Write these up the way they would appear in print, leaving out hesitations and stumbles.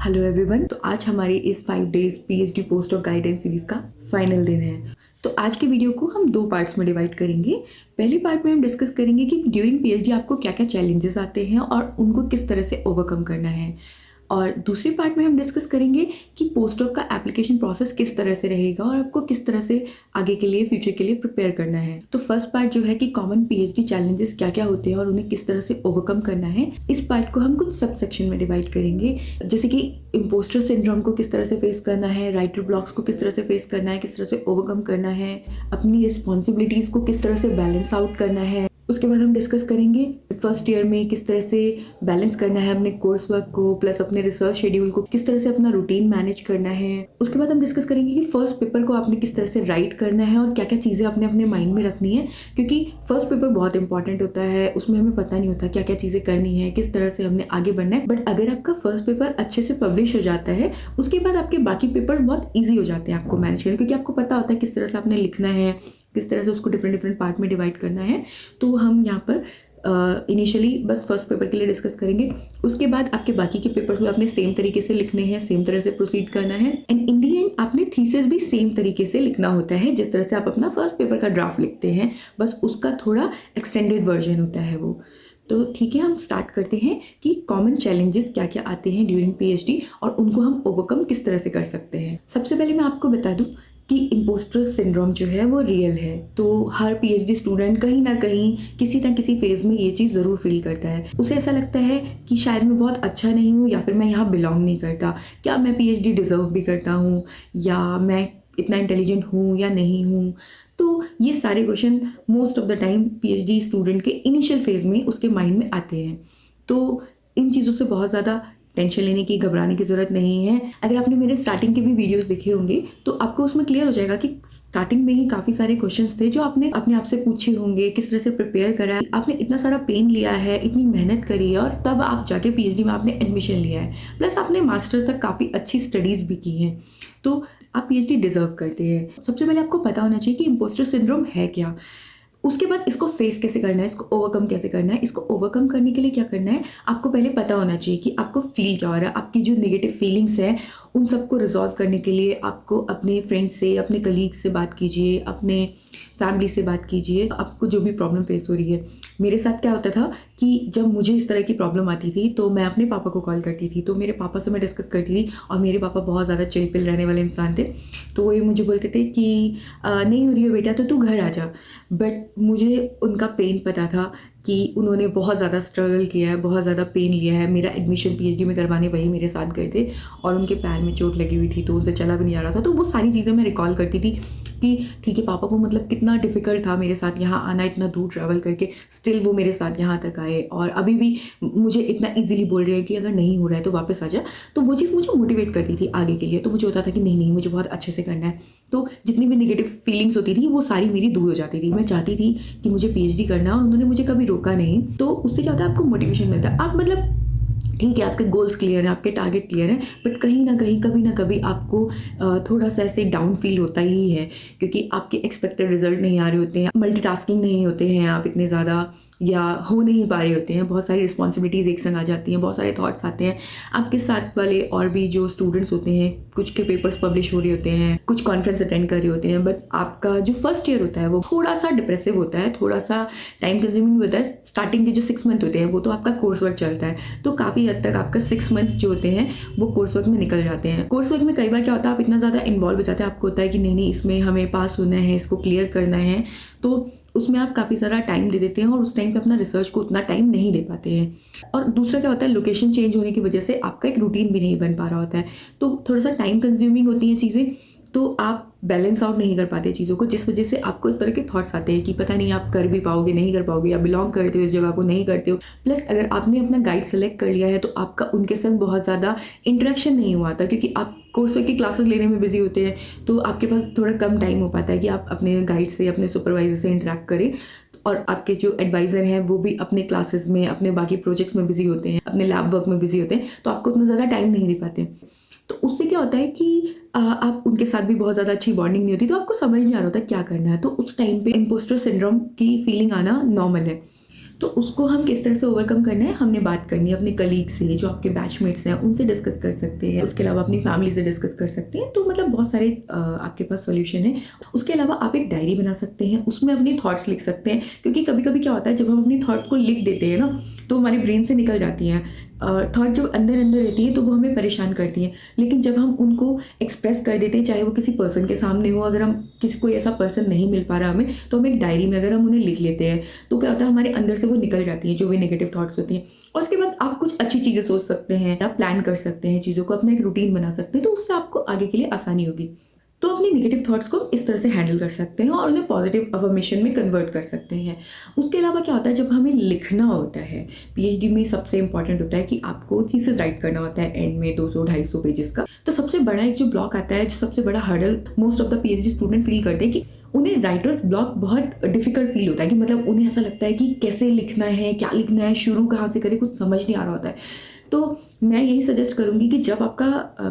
Hello everyone. तो आज हमारी इस 5 days PhD post of guidance series का फाइनल दिन है। तो आज के वीडियो को हम 2 पार्ट्स में डिवाइड करेंगे। पहले पार्ट में हम डिस्कस करेंगे कि ड्यूरिंग पीएचडी आपको क्या क्या चैलेंजेस आते हैं और उनको किस तरह से ओवरकम करना है, और दूसरे पार्ट में हम डिस्कस करेंगे कि पोस्ट डॉक का एप्लीकेशन प्रोसेस किस तरह से रहेगा और आपको किस तरह से आगे के लिए, फ्यूचर के लिए प्रिपेयर करना है। तो फर्स्ट पार्ट जो है कि कॉमन पीएचडी चैलेंजेस क्या क्या होते हैं और उन्हें किस तरह से ओवरकम करना है, इस पार्ट को हम कुछ सब सेक्शन में डिवाइड करेंगे, जैसे कि इम्पोस्टर सिंड्रोम को किस तरह से फेस करना है, राइटर ब्लॉक्स को किस तरह से फेस करना है, किस तरह से ओवरकम करना है, अपनी रिस्पॉन्सिबिलिटीज़ को किस तरह से बैलेंस आउट करना है। उसके बाद हम डिस्कस करेंगे फर्स्ट ईयर में किस तरह से बैलेंस करना है अपने कोर्स वर्क को प्लस अपने रिसर्च शेड्यूल को, किस तरह से अपना रूटीन मैनेज करना है। उसके बाद हम डिस्कस करेंगे कि फर्स्ट पेपर को आपने किस तरह से राइट करना है और क्या क्या चीज़ें आपने अपने माइंड में रखनी है, क्योंकि फर्स्ट पेपर बहुत इंपॉर्टेंट होता है। उसमें हमें पता नहीं होता क्या क्या चीज़ें करनी है, किस तरह से हमने आगे बढ़ना है। बट अगर आपका फर्स्ट पेपर अच्छे से पब्लिश हो जाता है, उसके बाद आपके बाकी पेपर बहुत ईजी हो जाते हैं आपको मैनेज करने, क्योंकि आपको पता होता है किस तरह से आपने लिखना है, किस तरह से उसको डिफरेंट पार्ट में डिवाइड करना है। तो हम यहाँ पर इनिशियली बस फर्स्ट पेपर के लिए डिस्कस करेंगे। उसके बाद आपके बाकी के पेपर्स भी आपने सेम तरीके से लिखने हैं, सेम तरह से प्रोसीड करना है, एंड इन दी एंड आपने थीसिस भी सेम तरीके से लिखना होता है जिस तरह से आप अपना फर्स्ट पेपर का ड्राफ्ट लिखते हैं, बस उसका थोड़ा एक्सटेंडेड वर्जन होता है वो। तो ठीक है, हम स्टार्ट करते हैं कि कॉमन चैलेंजेस क्या क्या आते हैं ड्यूरिंग पीएचडी और उनको हम ओवरकम किस तरह से कर सकते हैं। सबसे पहले मैं आपको बता दूं कि इम्पोस्टर सिंड्रोम जो है वो रियल है। तो हर पीएचडी स्टूडेंट कहीं ना कहीं किसी ना किसी फेज़ में ये चीज़ ज़रूर फील करता है। उसे ऐसा लगता है कि शायद मैं बहुत अच्छा नहीं हूँ, या फिर मैं यहाँ बिलोंग नहीं करता, क्या मैं पीएचडी डिज़र्व भी करता हूँ, या मैं इतना इंटेलिजेंट हूँ या नहीं हूँ। तो ये सारे question most of the time PhD student के इनिशियल फेज़ में उसके माइंड में आते हैं। तो इन चीज़ों से बहुत ज़्यादा टेंशन लेने की, घबराने की ज़रूरत नहीं है। अगर आपने मेरे स्टार्टिंग के भी वीडियोस देखे होंगे तो आपको उसमें क्लियर हो जाएगा कि स्टार्टिंग में ही काफ़ी सारे क्वेश्चंस थे जो आपने अपने आप से पूछे होंगे, किस तरह से प्रिपेयर करा है, आपने इतना सारा पेन लिया है, इतनी मेहनत करी है, और तब आप जाके पीएचडी में आपने एडमिशन लिया है, प्लस आपने मास्टर तक काफ़ी अच्छी स्टडीज़ भी की हैं। तो आप पीएचडी डिज़र्व करते हैं। सबसे पहले आपको पता होना चाहिए कि इम्पोस्टर सिंड्रोम है क्या। उसके बाद इसको फेस कैसे करना है, इसको ओवरकम कैसे करना है। इसको ओवरकम करने के लिए क्या करना है, आपको पहले पता होना चाहिए कि आपको फील क्या हो रहा है। आपकी जो नेगेटिव फीलिंग्स हैं उन सबको रिजॉल्व करने के लिए आपको अपने फ्रेंड्स से, अपने कलीग से बात कीजिए, अपने फैमिली से बात कीजिए, आपको जो भी प्रॉब्लम फेस हो रही है। मेरे साथ क्या होता था कि जब मुझे इस तरह की प्रॉब्लम आती थी तो मैं अपने पापा को कॉल करती थी, तो मेरे पापा से मैं डिस्कस करती थी, और मेरे पापा बहुत ज़्यादा चिल पिल रहने वाले इंसान थे। तो वो ये मुझे बोलते थे कि नहीं हो रही है बेटा तो तू घर आ जा। बट मुझे उनका पेन पता था कि उन्होंने बहुत ज़्यादा स्ट्रगल किया है, बहुत ज़्यादा पेन लिया है। मेरा एडमिशन पीएचडी में करवाने वही मेरे साथ गए थे, और उनके पैर में चोट लगी हुई थी तो उनसे चला भी नहीं जा रहा था। तो वो सारी चीज़ें मैं रिकॉल करती थी कि ठीक है, पापा को मतलब कितना डिफ़िकल्ट था मेरे साथ यहाँ आना, इतना दूर ट्रैवल करके, स्टिल वो मेरे साथ यहाँ तक आए, और अभी भी मुझे इतना इजीली बोल रहे हैं कि अगर नहीं हो रहा है तो वापस आ जा। तो वो चीज़ मुझे मोटिवेट करती थी आगे के लिए। तो मुझे होता था कि नहीं नहीं, मुझे बहुत अच्छे से करना है। तो जितनी भी नेगेटिव फीलिंग्स होती थी वो सारी मेरी दूर हो जाती थी। मैं चाहती थी कि मुझे पीएचडी करना है, और उन्होंने मुझे कभी रोका नहीं। तो उससे क्या होता है, आपको मोटिवेशन मिलता है। आप मतलब ठीक है, आपके गोल्स क्लियर हैं, आपके टारगेट क्लियर हैं, बट कहीं ना कहीं कभी ना कभी आपको थोड़ा सा ऐसे डाउन फील होता ही है, क्योंकि आपके एक्सपेक्टेड रिजल्ट नहीं आ रहे होते हैं, मल्टीटास्किंग नहीं होते हैं आप इतने ज़्यादा, या हो नहीं पा रहे होते हैं, बहुत सारी रिस्पॉन्सिबिलिटीज़ एक संग आ जाती हैं, बहुत सारे थॉट्स आते हैं। आपके साथ वाले और भी जो स्टूडेंट्स होते हैं, कुछ के पेपर्स पब्लिश हो रहे होते हैं, कुछ कॉन्फ्रेंस अटेंड कर रहे होते हैं, बट आपका जो फर्स्ट ईयर होता है वो थोड़ा सा डिप्रेसिव होता है, थोड़ा सा टाइम कंज्यूमिंग होता है। स्टार्टिंग के जो 6 मंथ होते हैं वो तो आपका कोर्स वर्क चलता है, तो काफ़ी हद तक आपका 6 मंथ जो होते हैं वो कोर्स वर्क में निकल जाते हैं। कोर्स वर्क में कई बार क्या होता है, आप इतना ज़्यादा इन्वॉल्व हो जाते हैं, आपको होता है कि नहीं नहीं इसमें हमें पास होना है, इसको क्लियर करना है, तो उसमें आप काफ़ी सारा टाइम दे देते हैं, और उस टाइम पे अपना रिसर्च को उतना टाइम नहीं दे पाते हैं। और दूसरा क्या होता है, लोकेशन चेंज होने की वजह से आपका एक रूटीन भी नहीं बन पा रहा होता है, तो थोड़ा सा टाइम कंज्यूमिंग होती हैं चीज़ें, तो आप बैलेंस आउट नहीं कर पाते चीज़ों को, जिस वजह से आपको इस तरह के थॉट्स आते हैं कि पता नहीं आप कर भी पाओगे, नहीं कर पाओगे, या बिलोंग करते हो इस जगह को, नहीं करते हो। प्लस अगर आपने अपना गाइड सेलेक्ट कर लिया है तो आपका उनके संग बहुत ज़्यादा इंटरेक्शन नहीं हुआ था, क्योंकि आप कोर्स वर्क की क्लासेस लेने में बिजी होते हैं, तो आपके पास थोड़ा कम टाइम हो पाता है कि आप अपने गाइड से, अपने सुपरवाइजर से इंटरेक्ट करें। और आपके जो एडवाइज़र हैं वो भी अपने क्लासेस में, अपने बाकी प्रोजेक्ट्स में बिजी होते हैं, अपने लैब वर्क में बिजी होते हैं, तो आपको उतना ज़्यादा टाइम नहीं दे पाते। तो उससे क्या होता है कि आप उनके साथ भी बहुत ज़्यादा अच्छी बॉन्डिंग नहीं होती, तो आपको समझ नहीं आ रहा होता क्या करना है। तो उस टाइम पे इम्पोस्टर सिंड्रोम की फीलिंग आना नॉर्मल है। तो उसको हम किस तरह से ओवरकम करना है हमने बात करनी है अपने कलीग से, जो आपके बैचमेट्स हैं उनसे डिस्कस कर सकते हैं, उसके अलावा अपनी फैमिली से डिस्कस कर सकते हैं। तो मतलब बहुत सारे आपके पास सॉल्यूशन है। उसके अलावा आप एक डायरी बना सकते हैं, उसमें अपने थॉट्स लिख सकते हैं, क्योंकि कभी कभी क्या होता है जब हम अपनी थॉट को लिख देते हैं ना तो हमारे ब्रेन से निकल जाती हैं थॉट, जो अंदर अंदर रहती है तो वो हमें परेशान करती हैं। लेकिन जब हम उनको एक्सप्रेस कर देते हैं, चाहे वो किसी पर्सन के सामने हो, अगर हम किसी कोई ऐसा पर्सन नहीं मिल पा रहा हमें, तो हम एक डायरी में अगर हम उन्हें लिख लेते हैं तो क्या होता है हमारे अंदर से वो निकल जाती हैं जो भी नेगेटिव थॉट्स होती हैं। और उसके बाद आप कुछ अच्छी चीज़ें सोच सकते हैं, आप प्लान कर सकते हैं चीज़ों को, अपना एक रूटीन बना सकते हैं, तो उससे आपको आगे के लिए आसानी होगी। तो अपनी नेगेटिव थॉट्स को इस तरह से हैंडल कर सकते हैं और उन्हें पॉजिटिव अफर्मेशन में कन्वर्ट कर सकते हैं। उसके अलावा क्या होता है जब हमें लिखना होता है, पीएचडी में सबसे इंपॉर्टेंट होता है कि आपको थीसिस राइट करना होता है एंड में 200-250 पेजेस का। तो सबसे बड़ा एक जो ब्लॉक आता है, जो सबसे बड़ा hurdle most of the PhD student feel करते हैं कि उन्हें राइटर्स ब्लॉक बहुत डिफिकल्ट फील होता है, कि मतलब उन्हें ऐसा लगता है कि कैसे लिखना है, क्या लिखना है, शुरू कहाँ से करें, कुछ समझ नहीं आ रहा होता है। तो मैं यही सजेस्ट करूंगी कि जब आपका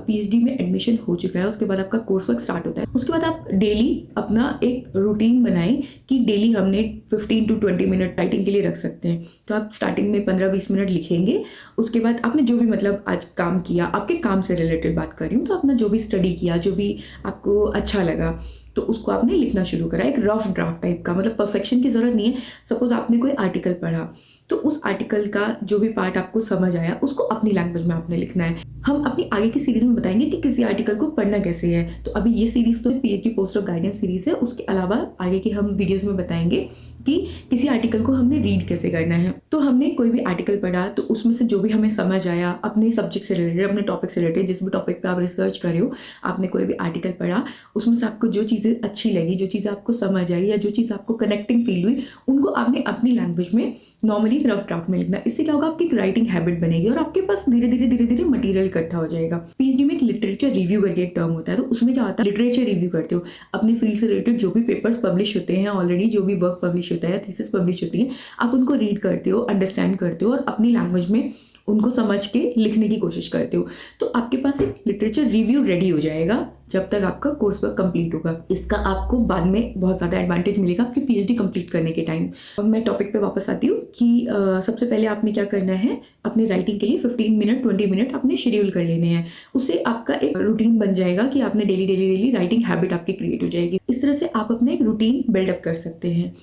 पीएचडी में एडमिशन हो चुका है, उसके बाद आपका कोर्स वर्क स्टार्ट होता है, उसके बाद आप डेली अपना एक रूटीन बनाएं कि डेली हमने 15 to 20 मिनट राइटिंग के लिए रख सकते हैं। तो आप स्टार्टिंग में 15-20 मिनट लिखेंगे, उसके बाद आपने जो भी मतलब आज काम किया, आपके काम से रिलेटेड बात कर रही हूँ, तो अपना जो भी स्टडी किया, जो भी आपको अच्छा लगा, तो उसको आपने लिखना शुरू करा, एक रफ ड्राफ्ट टाइप का, मतलब परफेक्शन की ज़रूरत नहीं है। सपोज आपने कोई आर्टिकल पढ़ा, तो उस आर्टिकल का जो भी पार्ट आपको समझ आया उसको अपनी लैंग्वेज में आपने लिखना है। हम अपनी आगे की सीरीज में बताएंगे कि किसी आर्टिकल को पढ़ना कैसे है। तो अभी ये सीरीज तो PhD post of guidance series है, उसके अलावा आगे के हम वीडियोस में बताएंगे कि किसी आर्टिकल को हमने रीड कैसे करना है। तो हमने कोई भी आर्टिकल पढ़ा, तो उसमें से जो भी हमें समझ आया अपने सब्जेक्ट से रिलेटेड, अपने टॉपिक से रिलेटेड, जिस भी टॉपिक पे आप रिसर्च कर रहे हो, आपने कोई भी आर्टिकल पढ़ा, उसमें से आपको जो चीज़ें अच्छी लगी, जो चीज़ें आपको समझ आई या जो चीज़ आपको कनेक्टिंग फील हुई, उनको आपने अपनी लैंग्वेज में नॉर्मली रफ ड्राफ्ट में लिखना। इससे क्या होगा, आपकी एक राइटिंग हैबिट बनेगी और आपके पास धीरे धीरे मटेरियल इकट्ठा हो जाएगा। पीएचडी में एक लिटरेचर रिव्यू करके एक टर्म होता है, तो उसमें क्या होता है, लिटरेचर रिव्यू करते हो, अपनी फील्ड से रिलेटेड जो भी पेपर्स पब्लिश होते हैं, ऑलरेडी जो भी वर्क पब्लिश होता है, थीसिस पब्लिश होती है, आप उनको रीड करते हो, अंडरस्टैंड करते हो और अपनी लैंग्वेज में उनको समझ के लिखने की कोशिश करते हो। तो आपके पास एक लिटरेचर रिव्यू रेडी हो जाएगा जब तक आपका कोर्स वर्क कंप्लीट होगा। इसका आपको बाद में बहुत ज़्यादा एडवांटेज मिलेगा आपकी पीएचडी कंप्लीट करने के टाइम। अब मैं टॉपिक पे वापस आती हूँ कि सबसे पहले आपने क्या करना है, अपने राइटिंग के लिए 15 मिनट 20 मिनट आपने शेड्यूल कर लेने हैं। उससे आपका एक रूटीन बन जाएगा कि आपने डेली राइटिंग हैबिट आपकी क्रिएट हो जाएगी। इस तरह से आप अपना एक रूटीन बिल्डअप कर सकते हैं।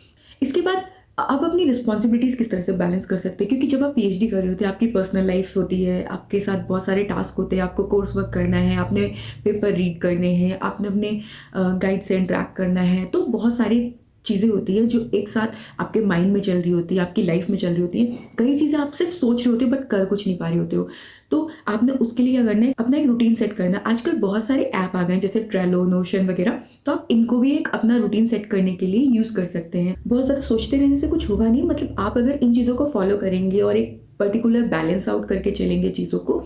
इसके बाद आप अपनी रिस्पॉन्सिबिलिटीज़ किस तरह से बैलेंस कर सकते हैं, क्योंकि जब आप पीएचडी कर रहे होते हैं, आपकी पर्सनल लाइफ होती है, आपके साथ बहुत सारे टास्क होते हैं, आपको कोर्स वर्क करना है, आपने पेपर रीड करने हैं, आपने अपने गाइड से इंटरेक्ट करना है, तो बहुत सारी चीज़ें होती है जो एक साथ आपके माइंड में चल रही होती है, आपकी लाइफ में चल रही होती है। कई चीज़ें आप सिर्फ सोच रहे होते हो बट कर कुछ नहीं पा रहे होते हो। तो आपने उसके लिए क्या करना है, अपना एक रूटीन सेट करना है। आजकल बहुत सारे ऐप आ गए हैं जैसे ट्रेलो, नोशन वगैरह, तो आप इनको भी एक अपना रूटीन सेट करने के लिए यूज़ कर सकते हैं। बहुत ज़्यादा सोचते रहने से कुछ होगा नहीं, मतलब आप अगर इन चीज़ों को फॉलो करेंगे और एक पर्टिकुलर बैलेंस आउट करके चलेंगे चीज़ों को,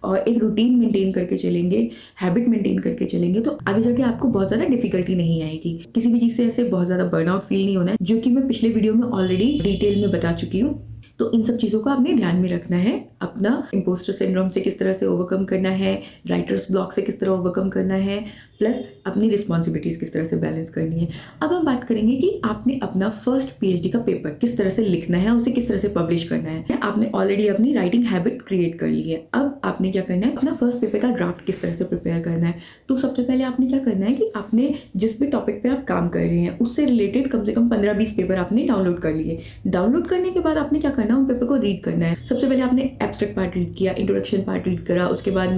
और एक रूटीन मेंटेन करके चलेंगे, हैबिट मेंटेन करके चलेंगे, तो आगे जाके आपको बहुत ज़्यादा डिफिकल्टी नहीं आएगी। किसी भी चीज़ से ऐसे बहुत ज़्यादा बर्नआउट फील नहीं होना है, जो कि मैं पिछले वीडियो में ऑलरेडी डिटेल में बता चुकी हूँ। तो इन सब चीज़ों को आपने ध्यान में रखना है। अपना इम्पोस्टर सिंड्रोम से किस तरह से ओवरकम करना है, राइटर्स ब्लॉक से किस तरह ओवरकम करना है, प्लस अपनी रिस्पॉन्सिबिलिटीज़ किस तरह से बैलेंस करनी है। अब हम बात करेंगे कि आपने अपना फर्स्ट पीएचडी का पेपर किस तरह से लिखना है, उसे किस तरह से पब्लिश करना है। आपने ऑलरेडी अपनी राइटिंग हैबिट क्रिएट कर ली है। अब आपने क्या करना है, अपना फर्स्ट पेपर का ड्राफ्ट किस तरह से प्रिपेयर करना है। तो सबसे पहले आपने क्या करना है कि आपने जिस भी टॉपिक पे आप काम कर रहे हैं उससे रिलेटेड कम से कम 15-20 पेपर आपने डाउनलोड कर लिए। डाउनलोड करने के बाद आपने क्या करना है, उन पेपर को रीड करना है। सबसे पहले आपने एब्स्ट्रैक्ट पार्ट रीड किया, इंट्रोडक्शन पार्ट रीड करा, उसके बाद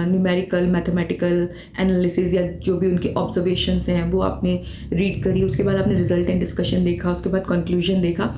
न्यूमेरिकल, मैथमेटिकल एनालिसिस या जो भी उनके ऑब्जर्वेशंस हैं वो आपने रीड करी। उसके बाद आपने रिजल्ट एंड डिस्कशन देखा, उसके बाद कंक्लूजन देखा।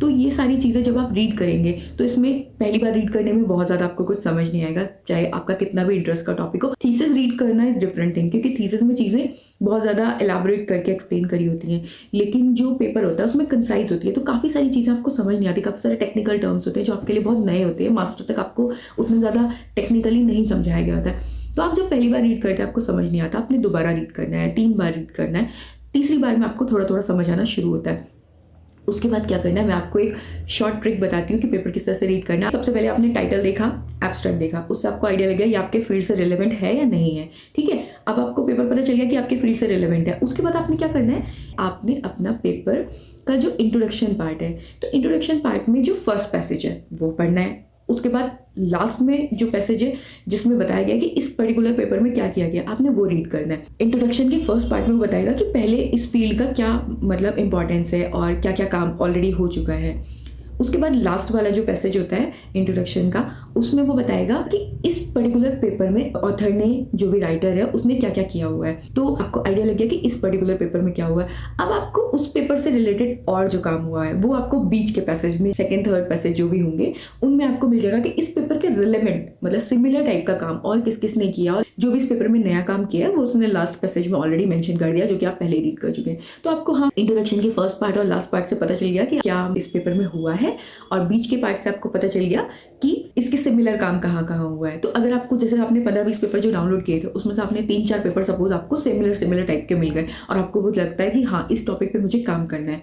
तो ये सारी चीज़ें जब आप रीड करेंगे तो इसमें पहली बार रीड करने में बहुत ज़्यादा आपको कुछ समझ नहीं आएगा, चाहे आपका कितना भी इंटरेस्ट का टॉपिक हो। थीसिस रीड करना इज डिफरेंट थिंग, क्योंकि थीसिस में चीज़ें बहुत ज़्यादा एलाबोरेट करके एक्सप्लेन करी होती हैं, लेकिन जो पेपर होता है उसमें कंसाइज होती है, तो काफ़ी सारी चीज़ें आपको समझ नहीं आती। काफ़ी सारे टेक्निकल टर्म्स होते हैं जो आपके लिए बहुत नए होते हैं, मास्टर तक आपको उतना ज़्यादा टेक्निकली नहीं समझाया गया होता है। तो आप जब पहली बार रीड करते हैं आपको समझ नहीं आता, आपने दोबारा रीड करना है, 3 बार रीड करना है, तीसरी बार में आपको थोड़ा थोड़ा समझ आना शुरू होता है। उसके बाद क्या करना है, मैं आपको एक शॉर्ट ट्रिक बताती हूँ कि पेपर किस तरह से रीड करना है। सबसे पहले आपने टाइटल देखा, एब्स्ट्रैक्ट देखा, उससे आपको आइडिया लग गया ये आपके फील्ड से रिलेवेंट है या नहीं है, ठीक है। अब आपको पेपर पता चल गया कि आपके फील्ड से रिलेवेंट है। उसके बाद आपने क्या करना है, आपने अपना पेपर का जो इंट्रोडक्शन पार्ट है, तो इंट्रोडक्शन पार्ट में जो फर्स्ट पैसेज है वो पढ़ना है। उसके बाद लास्ट में जो पैसेज है जिसमें बताया गया कि इस पर्टिकुलर पेपर में क्या किया गया, आपने वो रीड करना है। इंट्रोडक्शन के फर्स्ट पार्ट में वो बताएगा कि पहले इस फील्ड का क्या मतलब इंपॉर्टेंस है और क्या क्या काम ऑलरेडी हो चुका है। उसके बाद लास्ट वाला जो पैसेज होता है इंट्रोडक्शन का, उसमें वो बताएगा कि इस पर्टिकुलर पेपर में ऑथर ने, जो भी राइटर है, उसने क्या क्या किया हुआ है। तो आपको आइडिया लग गया कि इस पर्टिकुलर पेपर में क्या हुआ है। अब आपको उस पेपर से रिलेटेड और जो काम हुआ है वो आपको बीच के पैसेज में, सेकेंड थर्ड पैसेज जो भी होंगे उनमें आपको मिल जाएगा कि इस पेपर के रिलेवेंट मतलब सिमिलर टाइप का काम और किस किस ने किया, और जो भी इस पेपर में नया काम किया है वो उसने लास्ट पैसेज में ऑलरेडी मेंशन कर दिया, जो कि आप पहले रीड कर चुके हैं। तो आपको हाँ इंट्रोडक्शन के फर्स्ट पार्ट और लास्ट पार्ट से पता चल गया कि क्या इस पेपर में हुआ है, और बीच के पार्ट से आपको पता चल गया कि इसके सिमिलर काम कहाँ कहाँ हुआ है। तो अगर आपको, जैसे आपने 15-20 पेपर जो डाउनलोड किए थे उसमें से आपने 3-4 पेपर सपोज आपको सिमिलर टाइप के मिल गए और आपको वो लगता है कि हाँ इस टॉपिक पे मुझे काम करना है,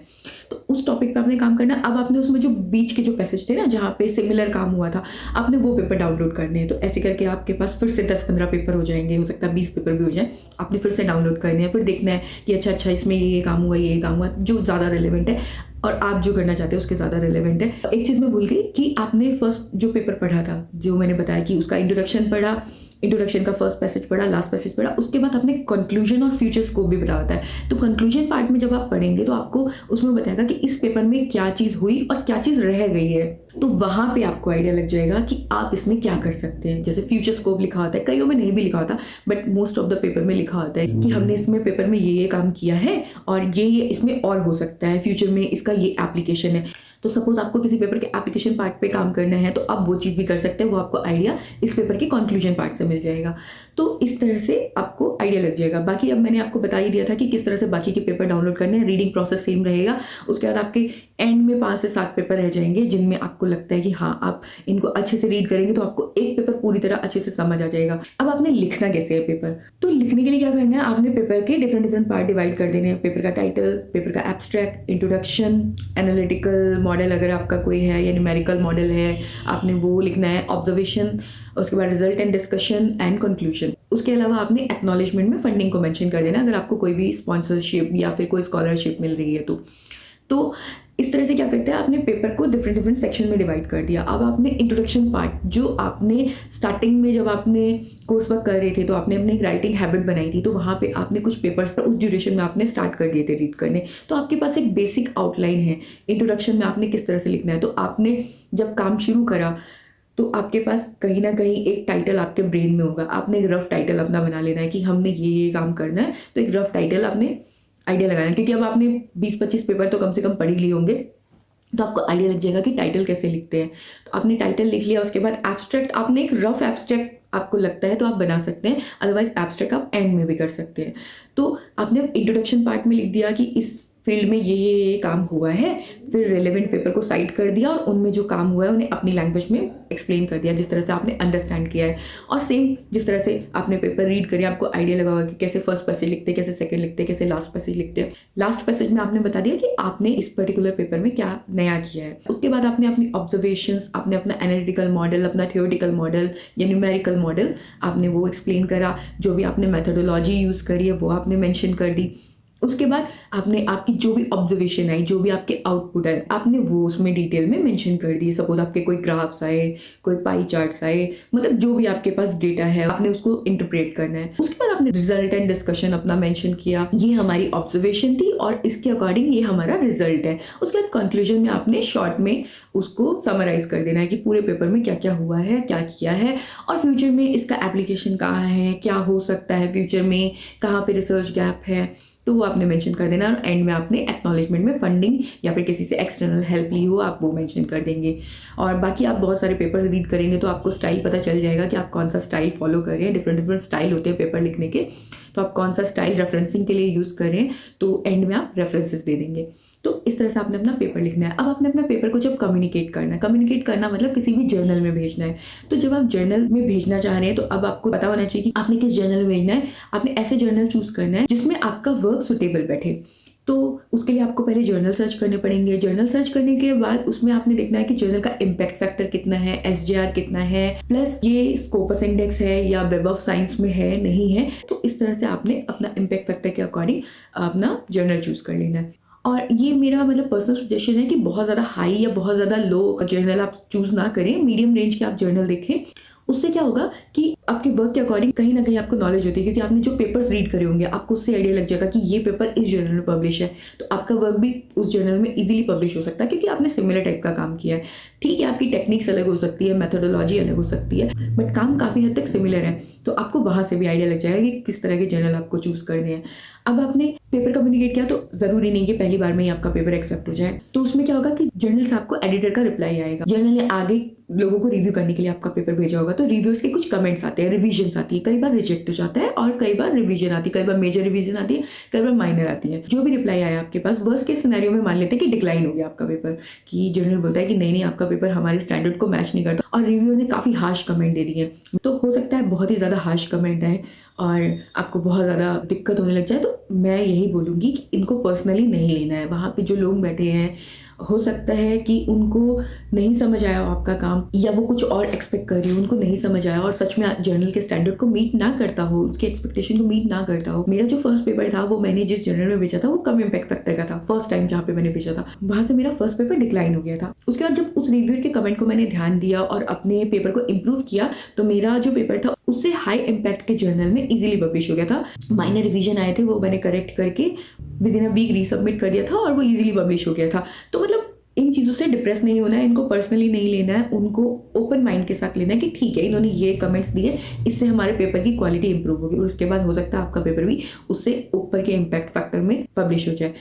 तो उस टॉपिक पे आपने काम करना है। अब आपने उसमें जो बीच के जो पैसेज थे ना जहाँ पे सिमिलर काम हुआ था, आपने वो पेपर डाउनलोड करने हैं। तो ऐसे करके आपके पास फिर से 10-15 पेपर हो जाएंगे, हो सकता है 20 पेपर भी हो जाए। आपने फिर से डाउनलोड करने हैं, फिर देखना है कि अच्छा इसमें ये काम हुआ, ये काम हुआ, जो ज़्यादा रिलेवेंट है और आप जो करना चाहते हो उसके ज़्यादा रिलेवेंट है। एक चीज़ मैं भूल गई कि आपने फर्स्ट जो पेपर पढ़ा था, जो मैंने बताया कि उसका इंट्रोडक्शन पढ़ा, इंट्रोडक्शन का फर्स्ट पैसेज पढ़ा, लास्ट पैसेज पढ़ा, उसके बाद आपने कंक्लूजन और फ्यूचर स्कोप भी बता होता है। तो कंक्लूजन पार्ट में जब आप पढ़ेंगे तो आपको उसमें बताएगा कि इस पेपर में क्या चीज़ हुई और क्या चीज़ रह गई है। तो वहाँ पे आपको आइडिया लग जाएगा कि आप इसमें क्या कर सकते हैं। जैसे फ्यूचर स्कोप लिखा होता है, कईयों में नहीं भी लिखा होता, but most of the paper में लिखा होता है कि हमने इसमें पेपर में ये काम किया है और ये इसमें और हो सकता है, फ्यूचर में इसका ये एप्लीकेशन है। तो सपोज आपको किसी पेपर के एप्लीकेशन पार्ट पे काम करना है तो आप वो चीज़ भी कर सकते हैं, वो आपको आइडिया इस पेपर के कंक्लूजन पार्ट से मिल जाएगा। तो इस तरह से आपको आइडिया लग जाएगा। बाकी अब मैंने आपको बता ही दिया था कि किस तरह से बाकी के पेपर डाउनलोड करने हैं। रीडिंग प्रोसेस सेम रहेगा। उसके बाद आपके एंड में 5 से 7 पेपर रह जाएंगे जिनमें आपको लगता है कि हाँ आप इनको अच्छे से रीड करेंगे तो आपको एक पेपर पूरी तरह अच्छे से समझ आ जाएगा। अब आपने लिखना कैसे है पेपर, तो लिखने के लिए क्या करना है, आपने पेपर के डिफरेंट पार्ट डिवाइड कर देने हैं। पेपर का टाइटल, पेपर का एब्स्ट्रैक्ट, इंट्रोडक्शन, एनालिटिकल मॉडल अगर आपका कोई है या न्यूमेरिकल मॉडल है आपने वो लिखना है, ऑब्जर्वेशन, उसके बाद result and discussion and conclusion. उसके अलावा आपने एक्नॉलेजमेंट में फंडिंग को मेंशन कर देना अगर आपको कोई भी स्पॉन्सरशिप या फिर कोई स्कॉलरशिप मिल रही है तो इस तरह से क्या करते हैं, आपने पेपर को डिफरेंट सेक्शन में डिवाइड कर दिया। अब आपने इंट्रोडक्शन पार्ट, जो आपने स्टार्टिंग में जब आपने कोर्स वर्क कर रहे थे तो आपने अपनी एक राइटिंग हैबिट बनाई थी, तो वहाँ पे आपने कुछ पेपर्स उस ड्यूरेशन में आपने स्टार्ट कर दिए थे रीड करने। तो आपके पास एक बेसिक आउटलाइन है इंट्रोडक्शन में आपने किस तरह से लिखना है। तो आपने जब काम शुरू करा तो आपके पास कहीं ना कहीं एक टाइटल आपके ब्रेन में होगा। आपने एक रफ टाइटल अपना बना लेना है कि हमने ये काम करना है, तो एक रफ टाइटल आपने आइडिया लगाना है। क्योंकि अब आपने 20-25 पेपर तो कम से कम पढ़ ही लिए होंगे, तो आपको आइडिया लग जाएगा कि टाइटल कैसे लिखते हैं। तो आपने टाइटल लिख लिया, उसके बाद एब्स्ट्रैक्ट, आपने एक रफ एब्स्ट्रैक्ट आपको लगता है तो आप बना सकते हैं, अदरवाइज एब्स्ट्रैक्ट आप एंड में भी कर सकते हैं। तो आपने इंट्रोडक्शन पार्ट में लिख दिया कि इस फील्ड में ये काम हुआ है, फिर रेलेवेंट पेपर को साइड कर दिया और उनमें जो काम हुआ है उन्हें अपनी लैंग्वेज में एक्सप्लेन कर दिया जिस तरह से आपने अंडरस्टैंड किया है। और सेम जिस तरह से आपने पेपर रीड करिए आपको आइडिया लगा होगा कि कैसे फर्स्ट पैसेज लिखते हैं, कैसे सेकंड लिखते हैं, कैसे लास्ट पैसेज लिखते हैं। लास्ट पैसेज में आपने बता दिया कि आपने इस पर्टिकुलर पेपर में क्या नया किया है। उसके बाद आपने अपनी ऑब्जर्वेशंस, आपने अपना एनालिटिकल मॉडल, अपना थियोरेटिकल मॉडल या न्यूमेरिकल मॉडल आपने वो एक्सप्लेन करा। जो भी आपने मेथोडोलॉजी यूज़ करी है वो आपने मेंशन कर दी। उसके बाद आपने आपकी जो भी ऑब्जर्वेशन आई, जो भी आपके आउटपुट आए, आपने वो उसमें डिटेल में मेंशन कर दिए। सपोज आपके कोई ग्राफ्स आए, कोई पाई चार्ट्स आए, मतलब जो भी आपके पास डेटा है आपने उसको इंटरप्रेट करना है। उसके बाद आपने रिजल्ट एंड डिस्कशन अपना मेंशन किया, ये हमारी ऑब्जर्वेशन थी और इसके अकॉर्डिंग ये हमारा रिजल्ट है। उसके बाद कंक्लूजन में आपने शॉर्ट में उसको समराइज कर देना है कि पूरे पेपर में क्या क्या हुआ है, क्या किया है और फ्यूचर में इसका एप्लीकेशन कहाँ है, क्या हो सकता है फ्यूचर में, कहाँ पे रिसर्च गैप है, तो वो आपने मेंशन कर देना। और एंड में आपने एक्नॉलेजमेंट में फंडिंग या फिर किसी से एक्सटर्नल हेल्प ली हो आप वो मेंशन कर देंगे। और बाकी आप बहुत सारे पेपर्स रीड करेंगे तो आपको स्टाइल पता चल जाएगा कि आप कौन सा स्टाइल फॉलो कर रहे हैं। डिफरेंट स्टाइल होते हैं पेपर लिखने के, तो आप कौन सा स्टाइल रेफरेंसिंग के लिए यूज़ करें तो एंड में आप रेफरेंसेस दे देंगे। तो इस तरह से आपने अपना पेपर लिखना है। अब आपने अपना पेपर को जब कम्युनिकेट करना मतलब किसी भी जर्नल में भेजना है। तो जब आप जर्नल में भेजना चाह रहे हैं तो अब आपको पता होना चाहिए कि आपने किस जर्नल में भेजना है। आपने ऐसे जर्नल चूज करना है जिसमें आपका वर्क सुटेबल बैठे। तो उसके लिए आपको पहले जर्नल सर्च करने पड़ेंगे। जर्नल सर्च करने के बाद उसमें आपने देखना है कि जर्नल का इम्पैक्ट फैक्टर कितना है, SJR कितना है, प्लस ये स्कोपस इंडेक्स है या वेब ऑफ साइंस में है नहीं है। तो इस तरह से आपने अपना इम्पैक्ट फैक्टर के अकॉर्डिंग अपना जर्नल चूज कर लेना है। और ये मेरा मतलब पर्सनल सजेशन है कि बहुत ज़्यादा हाई या बहुत ज़्यादा लो जर्नल आप चूज़ ना करें, मीडियम रेंज के आप जर्नल देखें। उससे क्या होगा कि आपके वर्क के अकॉर्डिंग कहीं ना कहीं आपको नॉलेज होती है, क्योंकि आपने जो पेपर्स रीड करे होंगे आपको उससे आइडिया लग जाएगा कि ये पेपर इस जर्नल में पब्लिश है, तो आपका वर्क भी उस जर्नल में इजीली पब्लिश हो सकता है, क्योंकि आपने सिमिलर टाइप का काम किया है। ठीक है, आपकी टेक्निक्स अलग हो सकती है, मेथोडोलॉजी अलग हो सकती है, बट काम काफ़ी हद तक सिमिलर है, तो आपको वहाँ से भी आइडिया लग जाएगा कि किस तरह के जर्नल आपको चूज़ करने हैं। अब आपने पेपर कम्युनिकेट किया तो ज़रूरी नहीं कि पहली बार में ही आपका पेपर एक्सेप्ट हो जाए। तो उसमें क्या होगा कि जर्नल से आपको एडिटर का रिप्लाई आएगा। जर्नल ने आगे लोगों को रिव्यू करने के लिए आपका पेपर भेजा होगा, तो रिव्यूज़ के कुछ कमेंट्स आते हैं, रिवीजन आती है, कई बार रिजेक्ट हो जाता है और कई बार रिवीजन आती है, कई बार मेजर रिवीजन आती है, कई बार माइनर आती है। जो भी रिप्लाई आया आपके पास, वर्स्ट केस सिनेरियो में मान लेते हैं कि डिक्लाइन हो गया आपका पेपर, कि जर्नल बोलता है कि नहीं आपका पेपर हमारे स्टैंडर्ड को मैच नहीं करता, और रिव्यू ने काफ़ी हार्श कमेंट दे दिए। तो हो सकता है बहुत ही ज़्यादा हार्श कमेंट आए और आपको बहुत ज़्यादा दिक्कत होने लग जाए। तो मैं यही बोलूँगी कि इनको पर्सनली नहीं लेना है। वहाँ पे जो लोग बैठे हैं, हो सकता है कि उनको नहीं समझ आया हो आपका काम, या वो कुछ और एक्सपेक्ट कर रही हो, उनको नहीं समझ आया और सच में जर्नल के स्टैंडर्ड को मीट ना करता हो, उसके एक्सपेक्टेशन को मीट ना करता हो। मेरा जो फर्स्ट पेपर था वो मैंने जिस जर्नल में भेजा था वो कम इम्पैक्ट फैक्टर का था, फर्स्ट टाइम जहाँ पे मैंने भेजा था, वहाँ से मेरा फर्स्ट पेपर डिक्लाइन हो गया था। उसके बाद जब उस रिव्यूअर के कमेंट को मैंने ध्यान दिया और अपने पेपर को इम्प्रूव किया, तो मेरा जो पेपर था उससे हाई इम्पैक्ट के जर्नल में इजीली पब्लिश हो गया था। माइनर रिवीजन आए थे, वो मैंने करेक्ट करके within a week resubmit कर दिया था और वो इजीली पब्लिश हो गया था। तो मतलब इन चीज़ों से डिप्रेस नहीं होना है, इनको पर्सनली नहीं लेना है, उनको ओपन माइंड के साथ लेना है कि ठीक है इन्होंने ये कमेंट्स दिए, इससे हमारे पेपर की क्वालिटी इंप्रूव होगी, और उसके बाद हो सकता है आपका पेपर भी उससे ऊपर के इम्पैक्ट फैक्टर में पब्लिश हो जाए।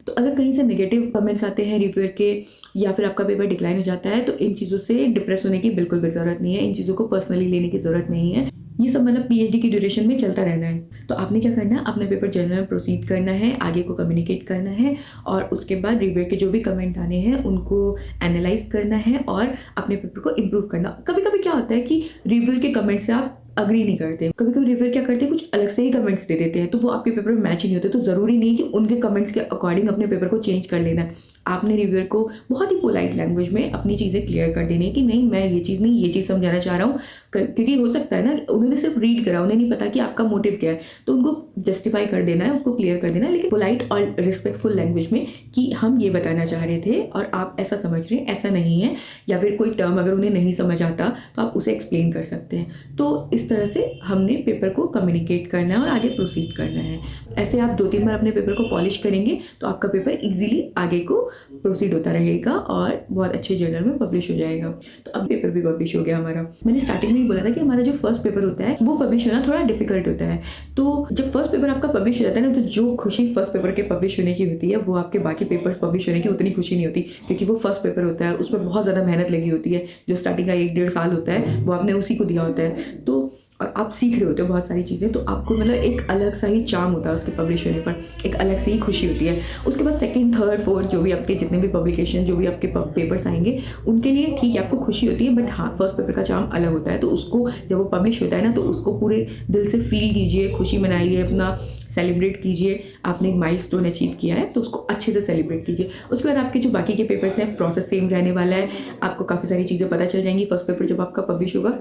तो अगर कहीं से नेगेटिव कमेंट्स आते हैं रिव्यूअर के, या फिर आपका पेपर डिक्लाइन हो जाता है, तो इन चीज़ों से डिप्रेस होने की बिल्कुल भी ज़रूरत नहीं है, इन चीज़ों को पर्सनली लेने की ज़रूरत नहीं है। ये सब मतलब PhD की ड्यूरेशन में चलता रहना है। तो आपने क्या करना है, अपने पेपर जर्नल में प्रोसीड करना है, आगे को कम्युनिकेट करना है, और उसके बाद रिव्यूअर के जो भी कमेंट आने हैं उनको एनालाइज करना है और अपने पेपर को इम्प्रूव करना। कभी कभी क्या होता है कि रिव्यूअर के कमेंट से आप अग्री नहीं करते, कभी कभी रिव्यूअर क्या करते हैं, कुछ अलग से ही कमेंट्स दे देते हैं, तो वो आपके पेपर में मैच ही नहीं होते। तो ज़रूरी नहीं कि उनके कमेंट्स के अकॉर्डिंग अपने पेपर को चेंज कर लेना है। आपने रिव्यूअर को बहुत ही पोलाइट लैंग्वेज में अपनी चीज़ें क्लियर कर देनी है कि नहीं मैं ये चीज़ नहीं, ये चीज़ समझाना चाह रहा हूँ, क्योंकि हो सकता है ना उन्होंने सिर्फ रीड करा, उन्हें नहीं पता कि आपका मोटिव क्या है, तो उनको जस्टिफाई कर देना है, उसको क्लियर कर देना है, लेकिन पोलाइट और रिस्पेक्टफुल लैंग्वेज में कि हम ये बताना चाह रहे थे और आप ऐसा समझ रहे हैं, ऐसा नहीं है। या फिर कोई टर्म अगर उन्हें नहीं समझ आता तो आप उसे एक्सप्लेन कर सकते हैं। तो इस तरह से हमने पेपर को कम्युनिकेट करना है और आगे प्रोसीड करना है। ऐसे आप 2-3 बार अपने पेपर को पॉलिश करेंगे तो आपका पेपर इजीली आगे को प्रोसीड होता रहेगा और बहुत अच्छे जर्नल में पब्लिश हो जाएगा। तो अब पेपर भी पब्लिश हो गया हमारा। मैंने स्टार्टिंग में ही बोला था कि हमारा जो फर्स्ट पेपर होता है वो पब्लिश होना थोड़ा डिफिकल्ट होता है। तो जब फर्स्ट पेपर आपका पब्लिश हो जाता है ना, तो जो खुशी फर्स्ट पेपर के पब्लिश होने की होती है वो आपके बाकी पेपर्स पब्लिश होने की उतनी खुशी नहीं होती, क्योंकि वो फर्स्ट पेपर होता है, उसमें बहुत ज़्यादा मेहनत लगी होती है। जो स्टार्टिंग का 1-1.5 साल होता है वो आपने उसी को दिया होता है, तो और आप सीख रहे होते हो बहुत सारी चीज़ें, तो आपको मतलब एक अलग सा ही चार्म होता है उसके पब्लिश होने पर, एक अलग से ही खुशी होती है। उसके बाद सेकंड, थर्ड, फोर्थ जो भी आपके जितने भी पब्लिकेशन, जो भी आपके पेपर्स आएंगे उनके लिए ठीक है आपको खुशी होती है, बट हाँ फर्स्ट पेपर का चार्म अलग होता है। तो उसको जब वो पब्लिश होता है ना, तो उसको पूरे दिल से फील कीजिए, खुशी मनाइए, अपना सेलिब्रेट कीजिए। आपने एक माइलस्टोन अचीव किया है तो उसको अच्छे से सेलिब्रेट कीजिए। उसके बाद आपके जो बाकी के पेपर्स हैं प्रोसेस सेम रहने वाला है, आपको काफ़ी सारी चीज़ें पता चल जाएंगी। फर्स्ट पेपर जब आपका पब्लिश होगा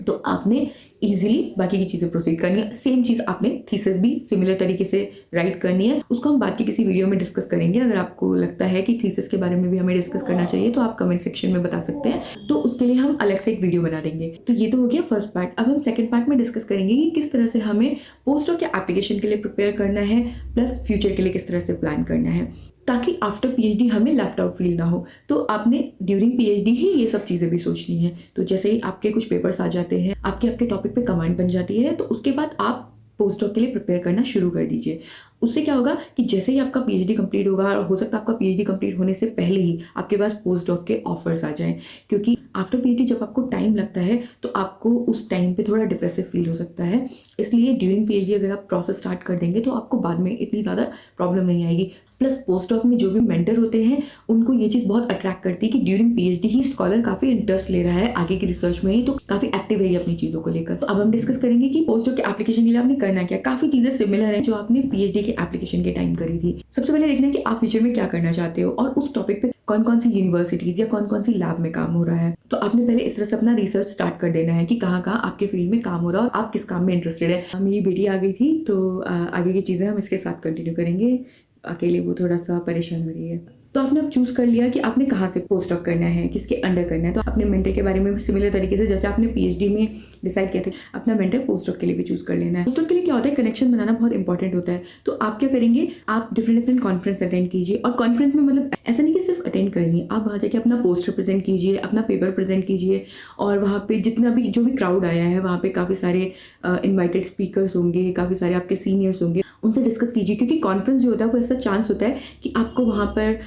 तो आपने इजीली बाकी की चीज़ें प्रोसीड करनी है। सेम चीज़ आपने थीसिस भी सिमिलर तरीके से राइट करनी है, उसको हम बाकी किसी वीडियो में डिस्कस करेंगे। अगर आपको लगता है कि थीसिस के बारे में भी हमें डिस्कस करना चाहिए तो आप कमेंट सेक्शन में बता सकते हैं, तो उसके लिए हम अलग से एक वीडियो बना देंगे। तो ये तो हो गया फर्स्ट पार्ट। अब हम सेकंड पार्ट में डिस्कस करेंगे कि किस तरह से हमें पोस्ट डॉक के एप्लीकेशन के लिए प्रिपेयर करना है, प्लस फ्यूचर के लिए किस तरह से प्लान करना है, ताकि आफ्टर PhD हमें लेफ्ट आउट फील ना हो। तो आपने ड्यूरिंग PhD ही ये सब चीज़ें भी सोचनी है। तो जैसे ही आपके कुछ पेपर्स आ जाते हैं, आपके टॉपिक पे कमांड बन जाती है, तो उसके बाद आप पोस्ट डॉक के लिए प्रिपेयर करना शुरू कर दीजिए। उससे क्या होगा कि जैसे ही आपका PhD कंप्लीट होगा, और हो सकता है आपका PhD कंप्लीट होने से पहले ही आपके पास पोस्ट डॉक के ऑफर्स आ जाएं, क्योंकि आफ्टर PhD जब आपको टाइम लगता है तो आपको उस टाइम पे थोड़ा डिप्रेसिव फील हो सकता है। इसलिए ड्यूरिंग PhD अगर आप प्रोसेस स्टार्ट कर देंगे तो आपको बाद में इतनी ज़्यादा प्रॉब्लम नहीं आएगी। प्लस पोस्ट डॉक में जो भी मेंटर होते हैं उनको ये चीज़ बहुत अट्रैक्ट करती है कि ड्यूरिंग PhD ही स्कॉलर काफ़ी इंटरेस्ट ले रहा है आगे की रिसर्च में ही, तो काफ़ी एक्टिव है ये अपनी चीज़ों को लेकर। तो अब हम डिस्कस करेंगे कि पोस्ट डॉक के एप्लीकेशन के लिए आपने करना क्या। काफ़ी चीज़ें सिमिलर हैं जो आपने PhD के कि एप्लीकेशन के टाइम करी थी। सबसे पहले देखना है कि आप फ्यूचर में क्या करना चाहते हो और उस टॉपिक पे कौन कौन सी यूनिवर्सिटीज़ या कौन कौन सी लैब में काम हो रहा है। तो आपने पहले इस तरह से अपना रिसर्च स्टार्ट कर देना है कि कहाँ कहाँ आपके फील्ड में काम हो रहा है और आप किस काम में इंटरेस्टेड है। मेरी बेटी आ गई थी तो आगे की चीज़ें हम इसके साथ कंटिन्यू करेंगे। अकेले वो थोड़ा सा परेशान हो रही है। तो आपने अब चूज़ कर लिया कि आपने कहाँ से पोस्ट डॉक करना है, किसके अंडर करना है। तो अपने मेंटर के बारे में भी सिमिलर तरीके से जैसे आपने पीएचडी में डिसाइड किया था, अपना मेंटर पोस्ट डॉक के लिए भी चूज़ कर लेना है। पोस्ट डॉक के लिए क्या होता है, कनेक्शन बनाना बहुत इंपॉर्टेंट होता है। तो आप क्या करेंगे, आप डिफरेंट कॉन्फ्रेंस अटेंड कीजिए। और कॉन्फ्रेंस में मतलब ऐसा नहीं कि सिर्फ अटेंड करनी है, आप वहाँ जाके अपना पोस्टर प्रेजेंट कीजिए, अपना पेपर प्रेजेंट कीजिए। और वहाँ पे जितना भी जो भी क्राउड आया है, वहाँ पे काफ़ी सारे इन्वाइटेड स्पीकर्स होंगे, काफ़ी सारे आपके सीनियर्स होंगे, उनसे डिस्कस कीजिए। क्योंकि कॉन्फ्रेंस जो होता है वो ऐसा चांस होता है कि आपको वहाँ पर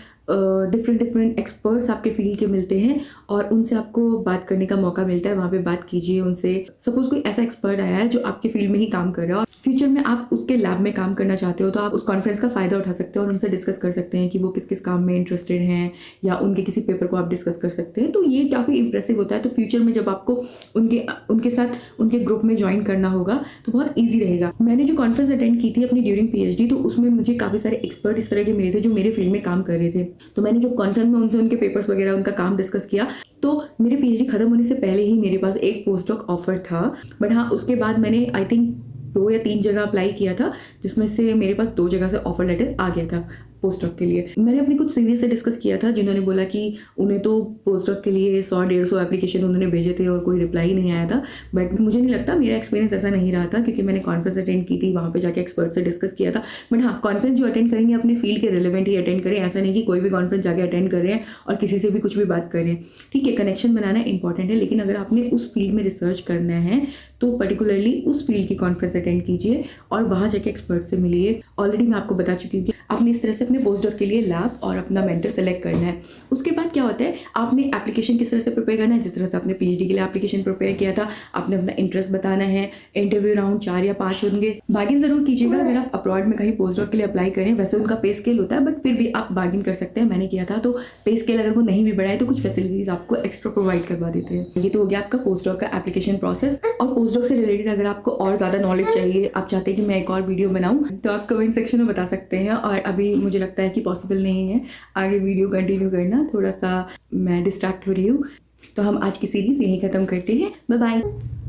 डिफरेंट एक्सपर्ट्स आपके फील्ड के मिलते हैं और उनसे आपको बात करने का मौका मिलता है। वहाँ पे बात कीजिए उनसे। सपोज कोई ऐसा एक्सपर्ट आया है जो आपके फील्ड में ही काम कर रहा है और फ्यूचर में आप उसके लैब में काम करना चाहते हो, तो आप उस कॉन्फ्रेंस का फ़ायदा उठा सकते हो और उनसे डिस्कस कर सकते हैं कि वो किस किस काम में इंटरेस्टेड हैं या उनके किसी पेपर को आप डिस्कस कर सकते हैं। तो ये काफ़ी इंप्रेसिव होता है। तो फ्यूचर में जब आपको उनके साथ उनके ग्रुप में ज्वाइन करना होगा तो बहुत ईजी रहेगा। मैंने जो कॉन्फ्रेंस अटेंड की थी अपनी ड्यूरिंग पीएचडी, तो उसमें मुझे काफ़ी सारे एक्सपर्ट इस तरह के मिले थे जो मेरे फील्ड में काम कर रहे थे। तो मैंने जब कॉन्फ्रेंस में उनसे उनके पेपर्स वगैरह उनका काम डिस्कस किया, तो मेरे पीएचडी खत्म होने से पहले ही मेरे पास एक पोस्ट डॉक ऑफर था। बट हाँ, उसके बाद मैंने आई थिंक 2 या 3 जगह अप्लाई किया था, जिसमें से मेरे पास 2 जगह से ऑफर लेटर आ गया था पोस्ट डॉक के लिए। मैंने अपनी कुछ सीनियर से डिस्कस किया था जिन्होंने बोला कि उन्हें तो पोस्ट डॉक के लिए 100-150 एप्लीकेशन उन्होंने भेजे थे और कोई रिप्लाई नहीं आया था। बट मुझे नहीं लगता, मेरा एक्सपीरियंस ऐसा नहीं रहा था क्योंकि मैंने कॉन्फ्रेंस अटेंड की थी, वहाँ पे जाके एक्सपर्ट से डिस्कस किया था। बट हाँ, कॉन्फ्रेंस जो अटेंड करेंगे अपने फील्ड के रिलेवेंट ही अटेंड करें। ऐसा नहीं कि कोई भी कॉन्फ्रेंस जाके अटेंड कर रहे हैं और किसी से भी कुछ भी बात कर रहे हैं। ठीक है, कनेक्शन बनाना इंपॉर्टेंट है, लेकिन अगर आपने उस फील्ड में रिसर्च करना है तो पर्टिकुलरली उस फील्ड की कॉन्फ्रेंस अटेंड कीजिए और वहाँ जाके एक्सपर्ट से मिलिए। ऑलरेडी मैं आपको बता चुकी हूँ कि आपने इस तरह से अपने पोस्ट डॉक के लिए लैब और अपना मेंटर सेलेक्ट करना है। उसके बाद क्या होता है, आपने एप्लीकेशन किस तरह से प्रिपेयर करना है, जिस तरह से आपने पीएचडी के लिए एप्लीकेशन प्रिपेयर किया था, आपने अपना इंटरेस्ट बताना है। इंटरव्यू राउंड 4 या 5 होंगे। बार्गिन जरूर कीजिएगा अगर आप अब्रॉड में कहीं पोस्ट डॉक के लिए अप्लाई करें। वैसे उनका पे स्केल होता है, बट फिर भी आप बार्गिन कर सकते हैं। मैंने किया था, तो पे स्केल अगर वो नहीं भी बढ़ाए तो कुछ फैसिलिटीज आपको एक्स्ट्रा प्रोवाइड करवा देते हैं। ये तो हो गया आपका पोस्ट डॉक का एप्लीकेशन प्रोसेस। और पोस्ट डॉक से रिलेटेड अगर आपको और ज़्यादा नॉलेज चाहिए, आप चाहते हैं कि मैं एक और वीडियो बनाऊँ, तो आप कमेंट सेक्शन में बता सकते हैं। और अभी मुझे लगता है कि पॉसिबल नहीं है आगे वीडियो कंटिन्यू करना, थोड़ा सा मैं डिस्ट्रैक्ट हो रही हूँ। तो हम आज की सीरीज़ यहीं ख़त्म करते हैं। Bye bye.